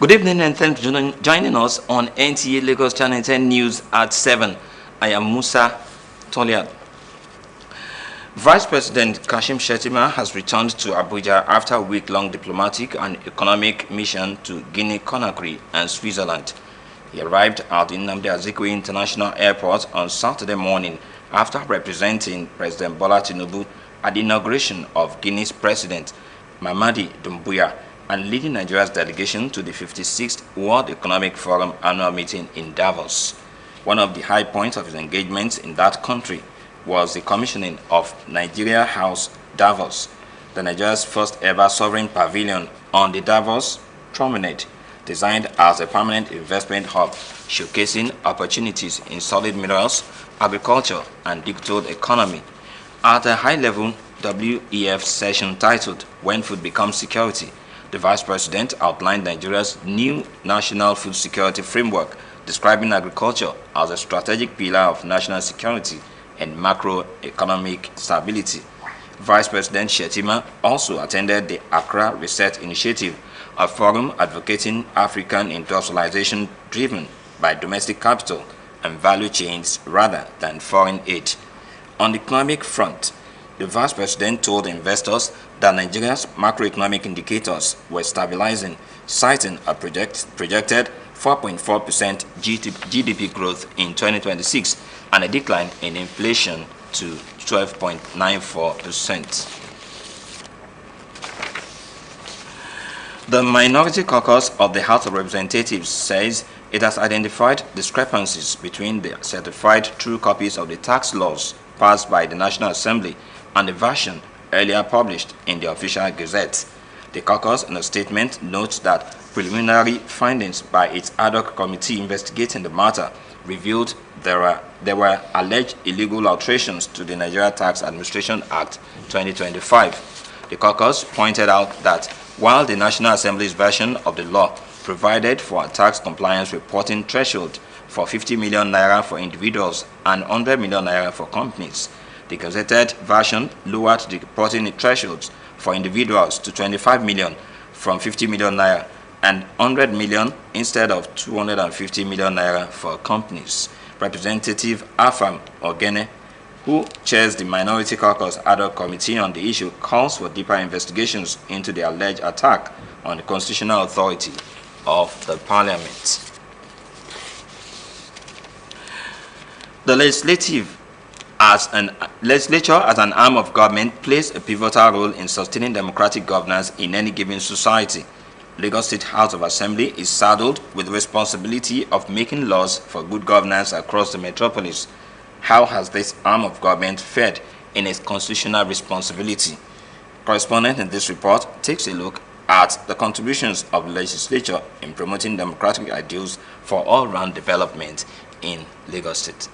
Good evening and thanks for joining us on NTA Lagos Channel 10 News at 7. I am Musa Toliad. Vice President Kashim Shettima has returned to Abuja after a week-long diplomatic and economic mission to Guinea-Conakry and Switzerland. He arrived at Nnamdi Azikiwe International Airport on Saturday morning after representing President Bola Tinubu at the inauguration of Guinea's President Mamadi Doumbouya and leading Nigeria's delegation to the 56th World Economic Forum annual meeting in Davos. One of the high points of his engagement in that country was the commissioning of Nigeria House Davos, the Nigeria's first ever sovereign pavilion on the Davos promenade, designed as a permanent investment hub, showcasing opportunities in solid minerals, agriculture, and digital economy. At a high-level WEF session titled When Food Becomes Security, the Vice President outlined Nigeria's new National Food Security Framework, describing agriculture as a strategic pillar of national security and macroeconomic stability. Vice President Shettima also attended the Accra Research Initiative, a forum advocating African industrialization driven by domestic capital and value chains rather than foreign aid. On the economic front, the Vice President told investors that Nigeria's macroeconomic indicators were stabilizing, citing a projected 4.4% GDP growth in 2026 and a decline in inflation to 12.94%. The Minority Caucus of the House of Representatives says it has identified discrepancies between the certified true copies of the tax laws passed by the National Assembly and the version earlier published in the official gazette. The caucus, in a statement, notes that preliminary findings by its ad hoc committee investigating the matter revealed there were alleged illegal alterations to the Nigeria Tax Administration Act 2025. The caucus pointed out that while the National Assembly's version of the law provided for a tax compliance reporting threshold for 50 million naira for individuals and 100 million naira for companies, the gazetted version lowered the reporting thresholds for individuals to 25 million from 50 million naira and 100 million instead of 250 million naira for companies. Representative Afam Ogene, who chairs the Minority Caucus ad hoc committee on the issue, calls for deeper investigations into the alleged attack on the constitutional authority of the parliament. The legislature as an arm of government plays a pivotal role in sustaining democratic governance in any given society. Lagos State House of Assembly is saddled with the responsibility of making laws for good governance across the metropolis. How has this arm of government fared in its constitutional responsibility? Correspondent in this report takes a look at the contributions of the legislature in promoting democratic ideals for all-round development in Lagos State.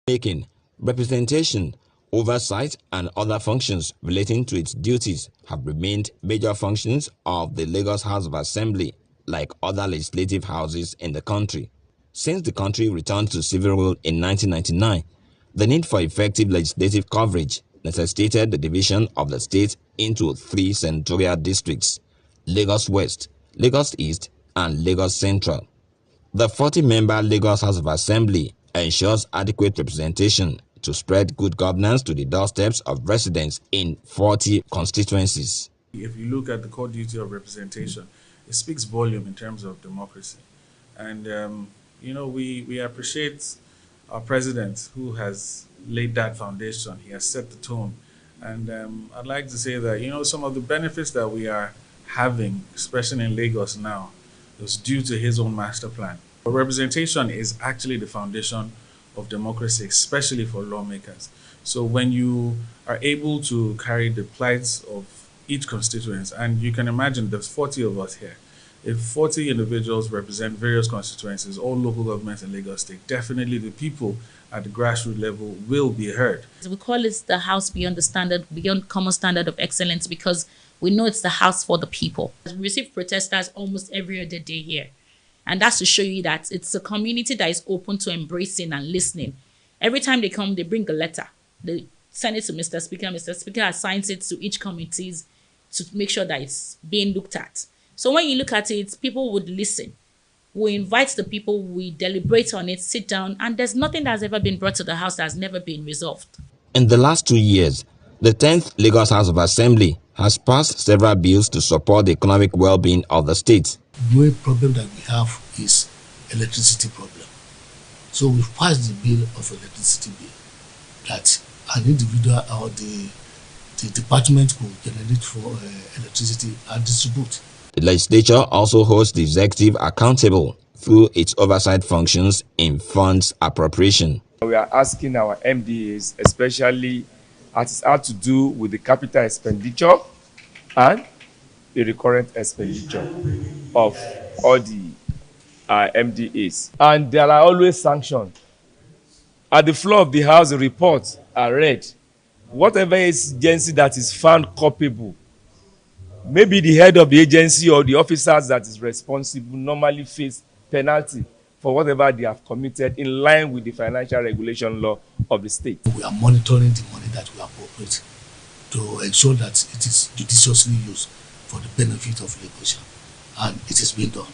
Making, representation, oversight, and other functions relating to its duties have remained major functions of the Lagos House of Assembly, like other legislative houses in the country. Since the country returned to civil rule in 1999, the need for effective legislative coverage necessitated the division of the state into 3 senatorial districts: Lagos West, Lagos East, and Lagos Central. The 40-member Lagos House of Assembly ensures adequate representation to spread good governance to the doorsteps of residents in 40 constituencies. If you look at the core duty of representation, it speaks volume in terms of democracy. And, we appreciate our president who has laid that foundation. He has set the tone. And I'd like to say that, some of the benefits that we are having, especially in Lagos now, was due to his own master plan. But representation is actually the foundation of democracy, especially for lawmakers. So when you are able to carry the plights of each constituent, and you can imagine there's 40 of us here, if 40 individuals represent various constituencies, all local governments in Lagos State, definitely the people at the grassroots level will be heard. We call it the house beyond the standard, beyond common standard of excellence, because we know it's the house for the people. We receive protesters almost every other day here. And that's to show you that it's a community that is open to embracing and listening. Every time they come, they bring a letter. They send it to Mr. Speaker. Mr. Speaker assigns it to each committees to make sure that it's being looked at. So when you look at it, people would listen. We invite the people, we deliberate on it, sit down, and there's nothing that's ever been brought to the House that's never been resolved. In the last 2 years, the 10th Lagos House of Assembly has passed several bills to support the economic well-being of the state. The main problem that we have is electricity problem. So we passed the bill of electricity bill that an individual or the department could generate for electricity and distribute. The legislature also holds the executive accountable through its oversight functions in funds appropriation. We are asking our MDAs, especially as it has to do with the capital expenditure and the recurrent expenditure of all the MDAs. And there are always sanctions. At the floor of the House, the reports are read. Whatever agency that is found culpable, maybe the head of the agency or the officers that is responsible normally face penalty for whatever they have committed in line with the financial regulation law of the state. We are monitoring the money that we appropriate to ensure that it is judiciously used for the benefit of Lagos, and it is being done.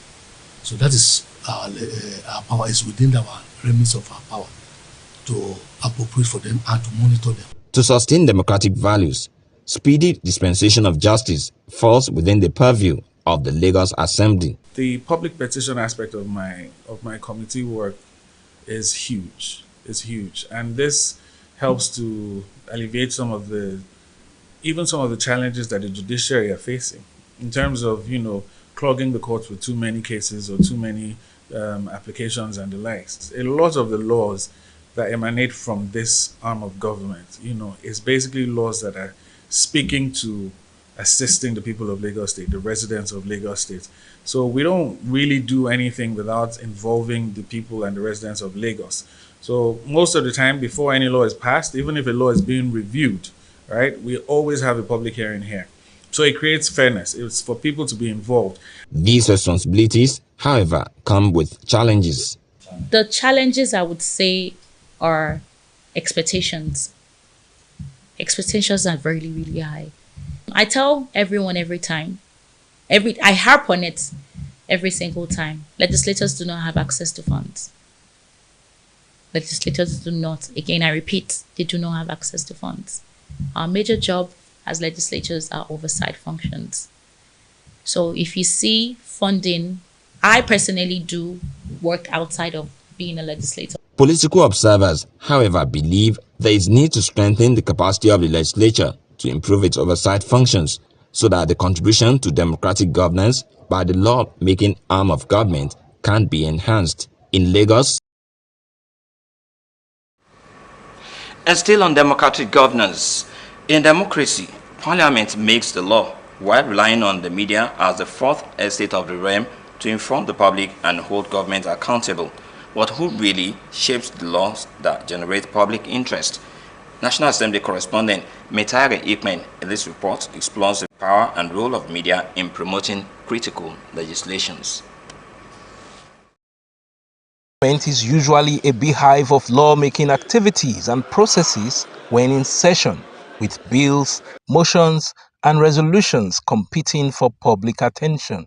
So that is our power is within our remit of our power to appropriate for them and to monitor them. To sustain democratic values, speedy dispensation of justice falls within the purview of the Lagos Assembly. The public petition aspect of my committee work is huge. It's huge, and this helps to alleviate some of the challenges that the judiciary are facing in terms of clogging the courts with too many cases or too many applications and the likes. A lot of the laws that emanate from this arm of government, is basically laws that are speaking to assisting the people of Lagos State, the residents of Lagos State. So we don't really do anything without involving the people and the residents of Lagos. So most of the time, before any law is passed, even if a law is being reviewed, right, we always have a public hearing here. So it creates fairness. It's for people to be involved. These responsibilities, however, come with challenges. The challenges, I would say, are expectations. Expectations are really, really high. I tell everyone every time, I harp on it every single time. Legislators do not have access to funds. Legislators do not, again, I repeat, they do not have access to funds. Our major job as legislators are oversight functions. So if you see funding, I personally do work outside of being a legislator. Political observers, however, believe there is need to strengthen the capacity of the legislature to improve its oversight functions so that the contribution to democratic governance by the law-making arm of government can be enhanced. In Lagos, And still on democratic governance, in democracy, Parliament makes the law while relying on the media as the fourth estate of the realm to inform the public and hold government accountable. But who really shapes the laws that generate public interest? National Assembly correspondent Metare Ikmen in this report explores the power and role of media in promoting critical legislations. Parliament is usually a beehive of lawmaking activities and processes when in session, with bills, motions, and resolutions competing for public attention.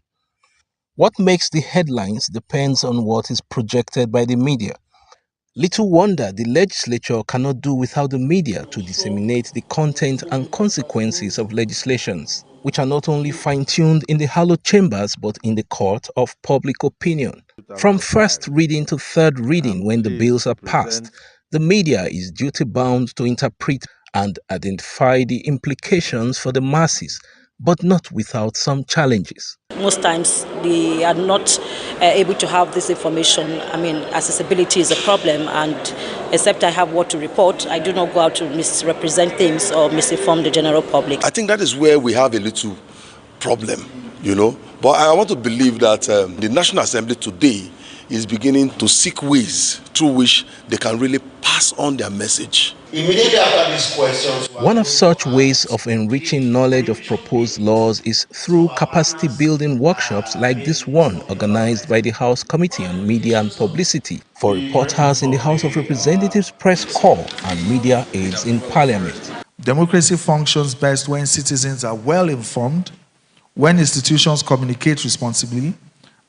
What makes the headlines depends on what is projected by the media. Little wonder the legislature cannot do without the media to disseminate the content and consequences of legislations, which are not only fine-tuned in the hallowed chambers but in the court of public opinion. From first reading to third reading when the bills are passed, the media is duty-bound to interpret and identify the implications for the masses, but not without some challenges. Most times they are not able to have this information. I mean, accessibility is a problem, and except I have what to report, I do not go out to misrepresent things or misinform the general public. I think that is where we have a little problem, But I want to believe that the National Assembly today is beginning to seek ways through which they can really pass on their message. Immediately after these questions, one of such ways of enriching knowledge of proposed laws is through capacity building workshops like this one organized by the House Committee on Media and Publicity for reporters in the House of Representatives Press Corps and media aides in Parliament. Democracy functions best when citizens are well informed, when institutions communicate responsibly,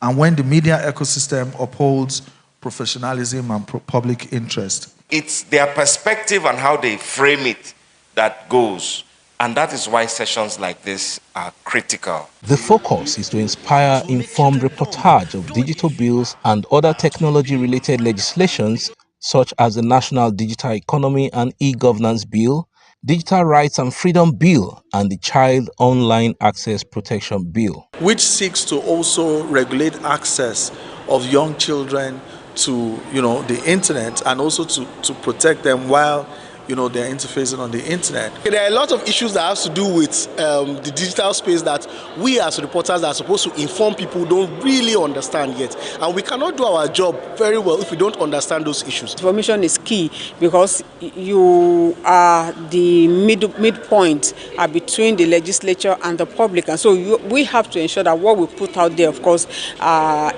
and when the media ecosystem upholds professionalism and public interest. It's their perspective and how they frame it that goes. And that is why sessions like this are critical. The focus is to inspire informed reportage of digital bills and other technology-related legislations such as the National Digital Economy and E-Governance Bill, Digital Rights and Freedom Bill, and the Child Online Access Protection Bill, which seeks to also regulate access of young children to the internet, and also to protect them while they're interfacing on the internet. There are a lot of issues that have to do with the digital space that we as reporters that are supposed to inform people don't really understand yet. And we cannot do our job very well if we don't understand those issues. Information is key because you are the midpoint between the legislature and the public. And so we have to ensure that what we put out there, of course,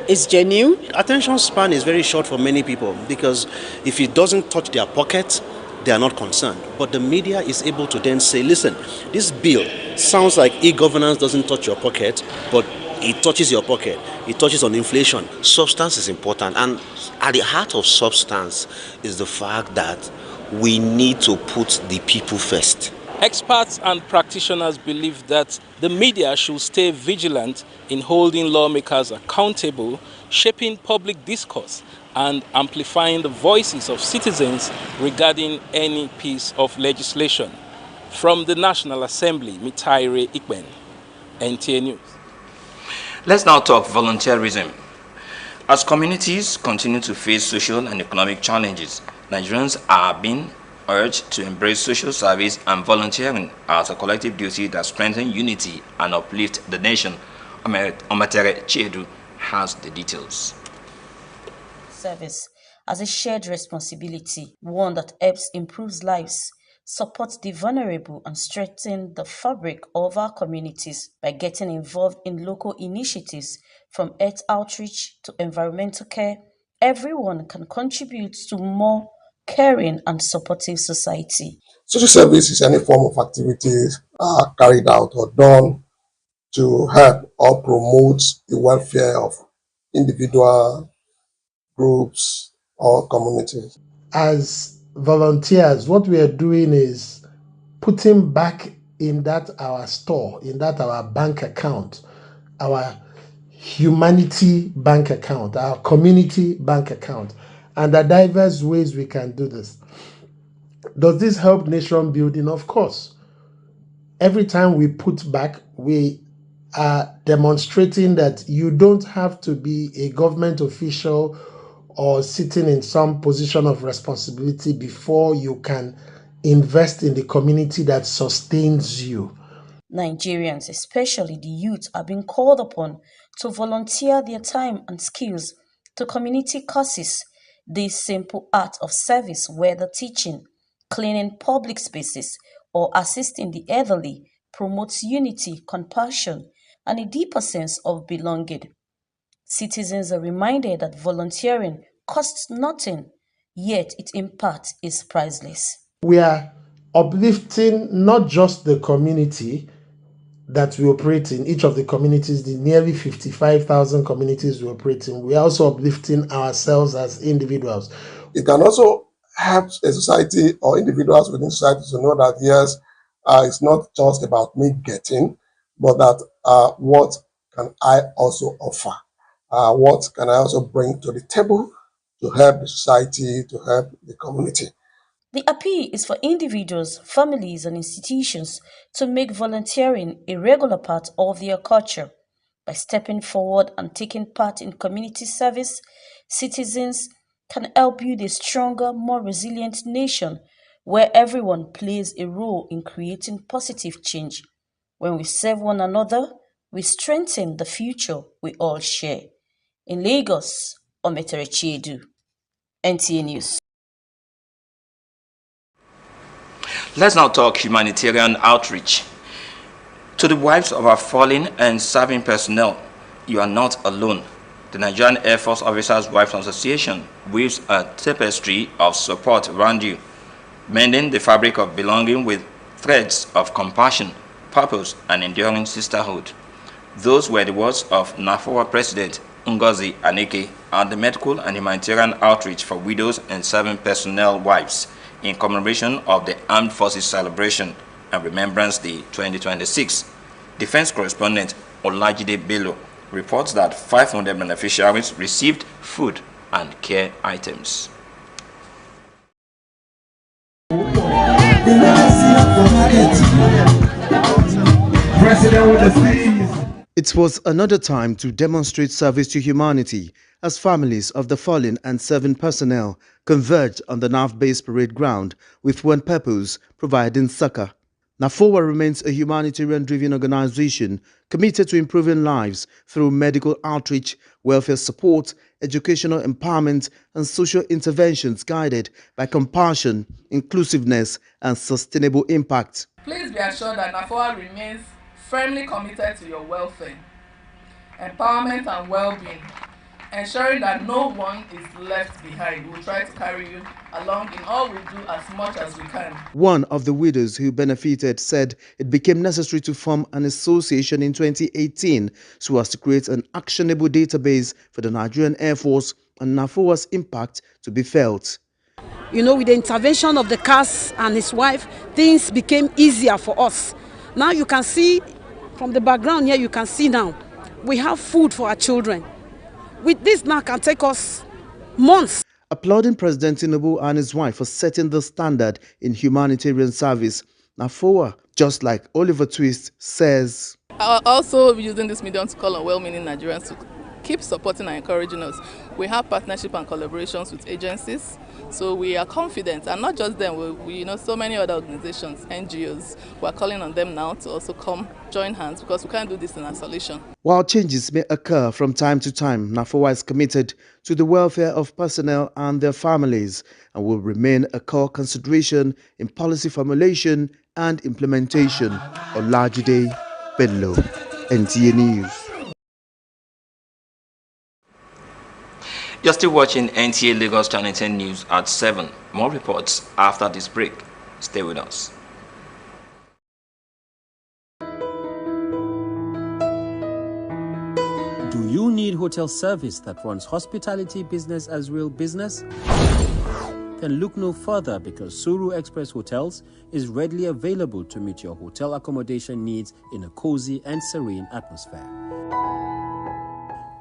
is genuine. Attention span is very short for many people because if it doesn't touch their pocket, they are not concerned. But the media is able to then say, listen, this bill sounds like e-governance doesn't touch your pocket, but it touches your pocket. It touches on inflation. Substance is important. And at the heart of substance is the fact that we need to put the people first. Experts and practitioners believe that the media should stay vigilant in holding lawmakers accountable, shaping public discourse, and amplifying the voices of citizens regarding any piece of legislation. From the National Assembly, Mitaire Ikben, NTA News. Let's now talk volunteerism. As communities continue to face social and economic challenges, Nigerians are being urged to embrace social service and volunteering as a collective duty that strengthens unity and uplift the nation. Omatere Chiedu has the details. Service as a shared responsibility, one that helps improve lives, supports the vulnerable, and strengthens the fabric of our communities by getting involved in local initiatives from health outreach to environmental care. Everyone can contribute to more caring and supportive society. Social service is any form of activities carried out or done to help or promote the welfare of individual groups or communities. As volunteers, what we are doing is putting back in that our store, in that our bank account, our humanity bank account, our community bank account, and there are diverse ways we can do this. Does this help nation building? Of course. Every time we put back, we are demonstrating that you don't have to be a government official or sitting in some position of responsibility before you can invest in the community that sustains you. Nigerians, especially the youth, are being called upon to volunteer their time and skills to community causes. This simple act of service, whether teaching, cleaning public spaces, or assisting the elderly, promotes unity, compassion, and a deeper sense of belonging. Citizens are reminded that volunteering costs nothing, yet its impact is priceless. We are uplifting not just the community that we operate in, each of the communities, the nearly 55,000 communities we operate in. We are also uplifting ourselves as individuals. It can also help a society or individuals within society to know that, yes, it's not just about me getting, but that what can I also offer? What can I also bring to the table to help the society, to help the community? The appeal is for individuals, families, and institutions to make volunteering a regular part of their culture. By stepping forward and taking part in community service, citizens can help build a stronger, more resilient nation where everyone plays a role in creating positive change. When we serve one another, we strengthen the future we all share. In Lagos, Ometere Chiedu, NTA News. Let's now talk humanitarian outreach. To the wives of our fallen and serving personnel, you are not alone. The Nigerian Air Force Officers' Wives Association weaves a tapestry of support around you, mending the fabric of belonging with threads of compassion, purpose, and enduring sisterhood. Those were the words of NAFOA President Ngozi Aneke at the Medical and Humanitarian Outreach for Widows and Serving Personnel Wives in commemoration of the Armed Forces Celebration and Remembrance Day 2026. Defense correspondent Olajide Bello reports that 500 beneficiaries received food and care items. It was another time to demonstrate service to humanity as families of the fallen and serving personnel converged on the NAF Base Parade Ground with one purpose: providing succor. NAFOA remains a humanitarian-driven organization committed to improving lives through medical outreach, welfare support, educational empowerment, and social interventions guided by compassion, inclusiveness, and sustainable impact. Please be assured that NAFOA remains firmly committed to your welfare, empowerment, and well-being, ensuring that no one is left behind. We will try to carry you along in all we do as much as we can. One of the widows who benefited said it became necessary to form an association in 2018 so as to create an actionable database for the Nigerian Air Force and NAFOA's impact to be felt. You know, with the intervention of the CAS and his wife, things became easier for us. Now you can see from the background here, you can see now, we have food for our children. With this now can take us months. Applauding President Tinubu and his wife for setting the standard in humanitarian service, NAFOA, just like Oliver Twist, says, Also using this medium to call on well-meaning Nigerians to keep supporting and encouraging us. We have partnership and collaborations with agencies, so we are confident, and not just them, we know so many other organizations, NGOs, we are calling on them now to also come join hands because we can't do this in isolation. While changes may occur from time to time, NAFOA is committed to the welfare of personnel and their families and will remain a core consideration in policy formulation and implementation. Olajide Bello, NTA News. You're still watching NTA Lagos Channel 10 News at 7. More reports after this break. Stay with us. Do you need hotel service that runs hospitality business as real business? Then look no further, because Suru Express Hotels is readily available to meet your hotel accommodation needs in a cozy and serene atmosphere.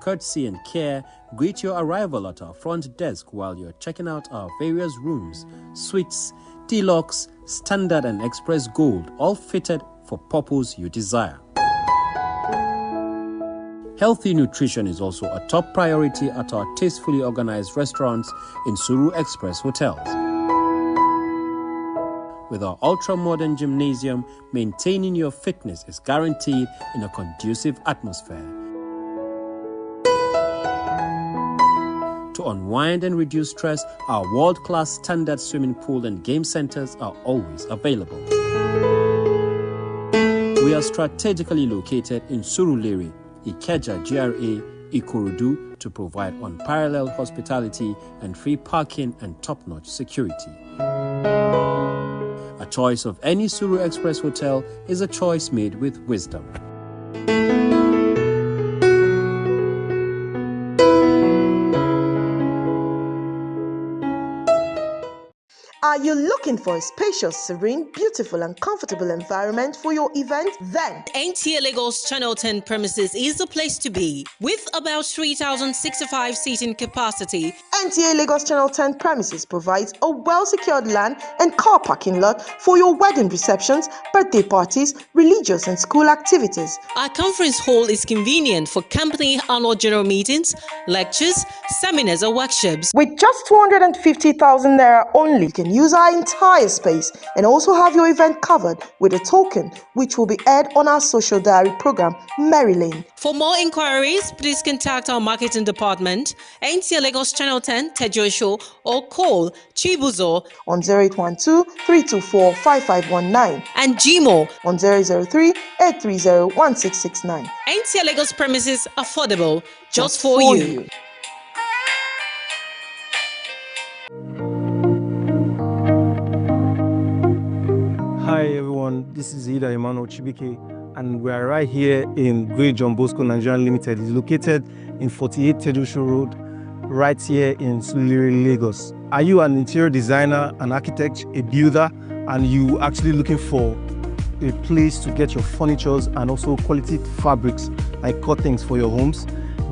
Courtesy and care greet your arrival at our front desk while you're checking out our various rooms, suites, deluxe, standard and express gold, all fitted for purpose you desire. Healthy nutrition is also a top priority at our tastefully organized restaurants in Suru Express Hotels. With our ultra-modern gymnasium, maintaining your fitness is guaranteed in a conducive atmosphere. To unwind and reduce stress, our world-class standard swimming pool and game centers are always available. We are strategically located in Surulere, Ikeja GRA, Ikorodu to provide unparalleled hospitality and free parking and top-notch security. A choice of any Suru Express hotel is a choice made with wisdom. Are you looking for a spacious, serene, beautiful and comfortable environment for your event? Then NTA Lagos Channel 10 premises is the place to be. With about 3,065 seating capacity, NTA Lagos Channel 10 premises provides a well-secured land and car parking lot for your wedding receptions, birthday parties, religious and school activities. Our conference hall is convenient for company annual general meetings, lectures, seminars or workshops. With just 250,000 naira only, you can use our entire space and also have your event covered with a token which will be aired on our social diary program, Mary Lane. For more inquiries, please contact our marketing department, NTA Lagos Channel 10 Tejo, or call Chibuzo on 0812-324-5519 and Gmo on 003-830-1669. NTA Lagos premises affordable just for you. Hi everyone, This is Ida Emmanuel Chibike, and we are right here in Great John Bosco Nigeria Limited. It's located in 48 Tedusho Road, right here in Suliri, Lagos. Are you an interior designer, an architect, a builder, and you actually looking for a place to get your furnitures and also quality fabrics like curtains for your homes?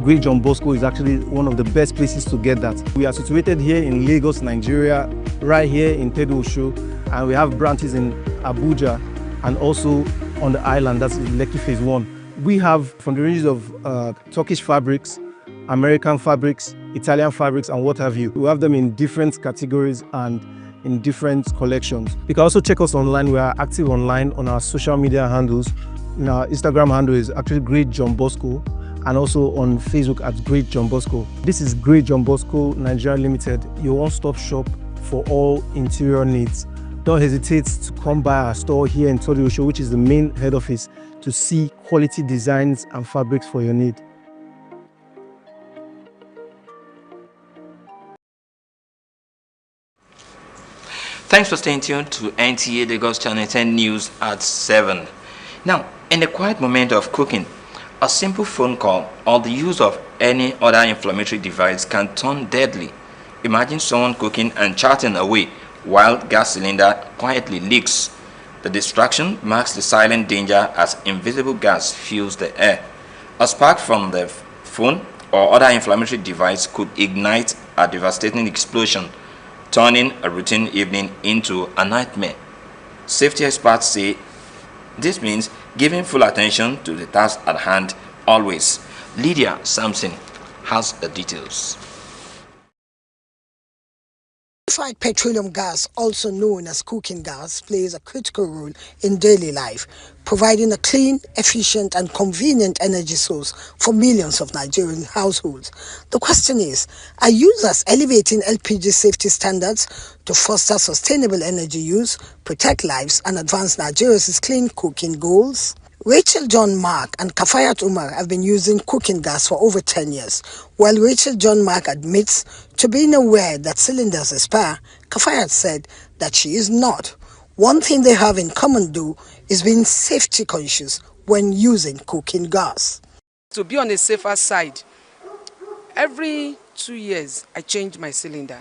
Great John Bosco is actually one of the best places to get that. We are situated here in Lagos, Nigeria, right here in Tedusho, and we have branches in Abuja and also on the island, that's Lekki Phase 1. We have from the ranges of Turkish fabrics, American fabrics, Italian fabrics, and what have you. We have them in different categories and in different collections. You can also check us online. We are active online on our social media handles. Our Instagram handle is actually Great John Bosco, and also on Facebook at Great John Bosco. This is Great John Bosco Nigeria Limited, your one-stop shop for all interior needs. Don't hesitate to come by our store here in Tedusho, which is the main head office, to see quality designs and fabrics for your need. Thanks for staying tuned to NTA Lagos Channel 10 News at 7. Now, in the quiet moment of cooking, a simple phone call or the use of any other inflammatory device can turn deadly. Imagine someone cooking and chatting away while gas cylinder quietly leaks. The distraction marks the silent danger as invisible gas fills the air. A spark from the phone or other inflammatory device could ignite a devastating explosion, turning a routine evening into a nightmare. Safety experts say this means giving full attention to the task at hand always. Lydia Sampson has the details. Liquefied petroleum gas, also known as cooking gas, plays a critical role in daily life, providing a clean, efficient and convenient energy source for millions of Nigerian households. The question is, are users elevating LPG safety standards to foster sustainable energy use, protect lives and advance Nigeria's clean cooking goals? Rachel John Mark and Kafayat Umar have been using cooking gas for over 10 years. While Rachel John Mark admits to being aware that cylinders expire, Kafayat said that she is not. One thing they have in common though is being safety conscious when using cooking gas. To be on the safer side, every 2 years I change my cylinder.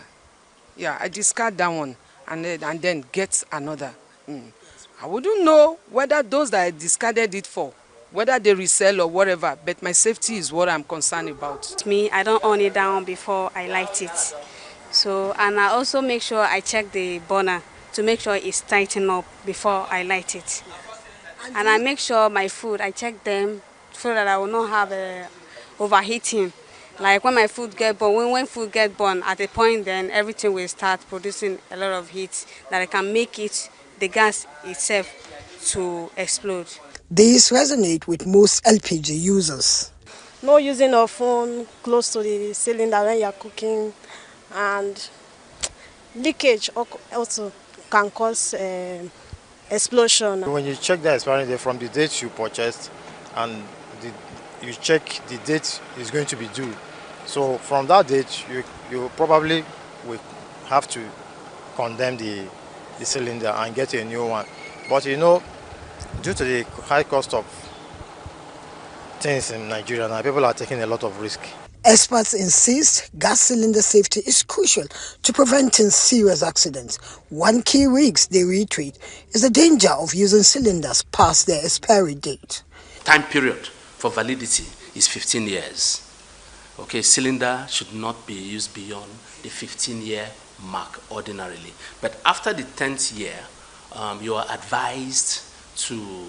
Yeah, I discard that one and then get another. I wouldn't know whether those that I discarded it for, whether they resell or whatever, but my safety is what I'm concerned about. Me, I don't own it down before I light it. So, and I also make sure I check the burner to make sure it's tightened up before I light it. And I make sure my food, I check them so that I will not have overheating. Like when my food get burned, when food get burned at a point, then everything will start producing a lot of heat that I can make it, the gas itself, to explode. These resonate with most LPG users. No using a phone close to the cylinder when you're cooking, and leakage also can cause explosion. When you check the expiry date from the date you purchased and you check the date is going to be due. So from that date, you probably will have to condemn the cylinder and get a new one. But you know, due to the high cost of things in Nigeria now, people are taking a lot of risk. Experts insist gas cylinder safety is crucial to preventing serious accidents. One key risk they reiterate is the danger of using cylinders past their expiry date. Time period for validity is 15 years. Okay, cylinder should not be used beyond the 15-year mark ordinarily. But after the 10th year, you are advised to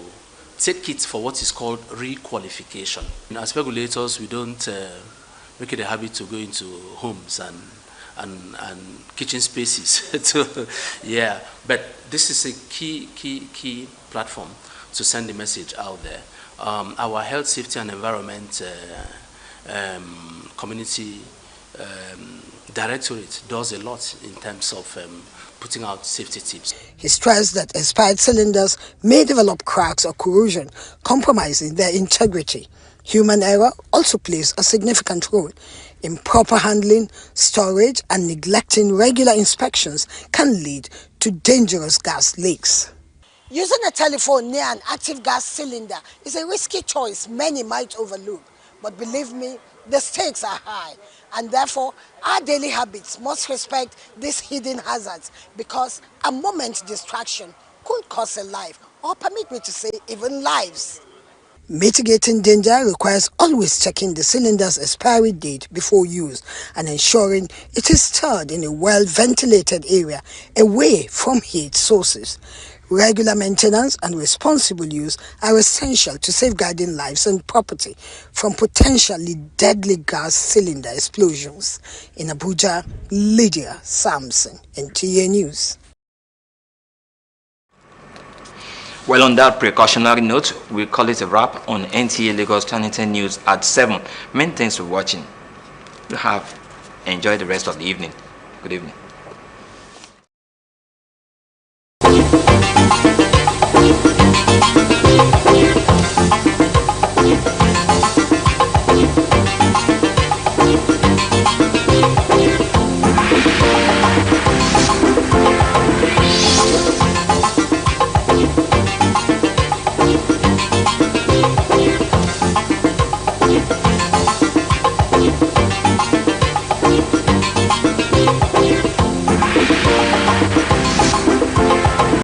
take it for what is called requalification. As regulators, we don't make it a habit to go into homes and kitchen spaces. But this is a key platform to send the message out there. Our health, safety and environment community directorate does a lot in terms of putting out safety tips. He stressed that expired cylinders may develop cracks or corrosion, compromising their integrity. Human error also plays a significant role. Improper handling, storage, and neglecting regular inspections can lead to dangerous gas leaks. Using a telephone near an active gas cylinder is a risky choice many might overlook. But believe me, the stakes are high. And therefore, our daily habits must respect these hidden hazards because a moment's distraction could cost a life, or permit me to say, even lives. Mitigating danger requires always checking the cylinder's expiry date before use and ensuring it is stored in a well-ventilated area away from heat sources. Regular maintenance and responsible use are essential to safeguarding lives and property from potentially deadly gas cylinder explosions. In Abuja, Lydia Sampson, NTA News. Well, on that precautionary note, we call it a wrap on NTA Lagos 2010 News at 7. Many thanks for watching. You have enjoyed the rest of the evening. Good evening.